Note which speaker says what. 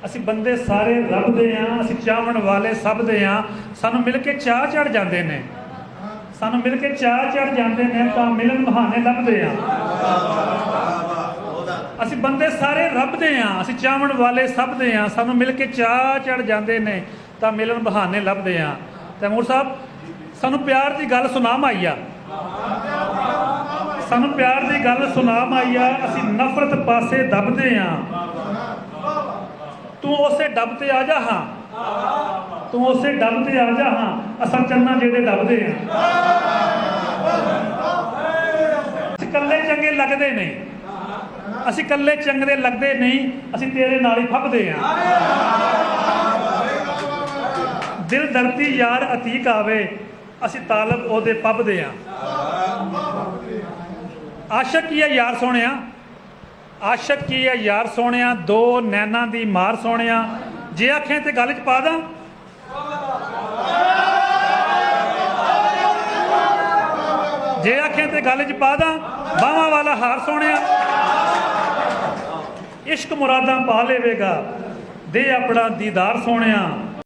Speaker 1: ਅਸੀਂ ਬੰਦੇ ਸਾਰੇ ਰੱਬ ਦੇ ਹਾਂ, ਅਸੀਂ ਚਾਹਣ ਵਾਲੇ ਸਭ ਦੇ ਹਾਂ। ਸਾਨੂੰ ਮਿਲ ਕੇ ਚਾਹ ਚੜ ਜਾਂਦੇ ਨੇ, ਸਾਨੂੰ ਮਿਲ ਕੇ ਚਾਹ ਚੜ ਜਾਂਦੇ ਨੇ ਤਾਂ ਮਿਲਣ ਬਹਾਨੇ ਲੱਭਦੇ ਹਾਂ। ਅਸੀਂ ਬੰਦੇ ਸਾਰੇ ਰੱਬ ਦੇ ਹਾਂ, ਅਸੀਂ ਚਾਹਣ ਵਾਲੇ ਸਭ ਦੇ ਹਾਂ। ਸਾਨੂੰ ਮਿਲ ਕੇ ਚਾਹ ਚੜ ਜਾਂਦੇ ਨੇ ਤਾਂ ਮਿਲਣ ਬਹਾਨੇ ਲੱਭਦੇ ਹਾਂ। ਤੈਮੂਰ ਸਾਹਿਬ ਸਾਨੂੰ ਪਿਆਰ ਦੀ ਗੱਲ ਸੁਣਾ ਮਾਈਆ, ਸਾਨੂੰ ਪਿਆਰ ਦੀ ਗੱਲ ਸੁਣਾ ਮਾਈਆ। ਅਸੀਂ ਨਫ਼ਰਤ ਪਾਸੇ ਦੱਬਦੇ ਹਾਂ, ਤੂੰ ਉਸੇ ਡੱਬ ਤੇ ਆ ਜਾ ਹਾਂ, ਤੂੰ ਉਸੇ ਡੱਬ ਤੇ ਆ ਜਾ ਹਾਂ। ਅਸਾਂ ਚੰਨਾ ਜਿਹੜੇ ਡੱਬਦੇ ਹਾਂ। ਅਸੀਂ ਇਕੱਲੇ ਚੰਗੇ ਲੱਗਦੇ ਨਹੀਂ, ਅਸੀਂ ਇਕੱਲੇ ਚੰਗੇ ਲੱਗਦੇ ਨਹੀਂ, ਅਸੀਂ ਤੇਰੇ ਨਾਲ ਹੀ ਫੱਬਦੇ ਹਾਂ। ਦਿਲ ਦਰਦੀ ਯਾਰ ਅਤੀਕ ਆਵੇ, ਅਸੀਂ ਤਾਲਬ ਉਹਦੇ ਪੱਬਦੇ ਹਾਂ। ਆਸ਼ਕ ਕੀ ਹੈ ਯਾਰ ਸੋਹਣਿਆ, ਆਸ਼ਕ ਕੀ ਹੈ ਯਾਰ ਸੋਹਣਿਆ, ਦੋ ਨੈਣਾ ਦੀ ਮਾਰ ਸੋਹਣਿਆ। ਜੇ ਆਖੇ ਤੇ ਗੱਲ 'ਚ ਪਾ ਦਾਂ, ਜੇ ਆਖੇ ਤੇ ਗੱਲ 'ਚ ਪਾ ਦਾਂ, ਬਾਹਾਂ ਵਾਲਾ ਹਾਰ ਸੋਹਣਿਆ। ਇਸ਼ਕ ਮੁਰਾਦਾਂ ਪਾ ਲੇਵੇਗਾ, ਦੇ ਆਪਣਾ ਦੀਦਾਰ ਸੋਹਣਿਆ।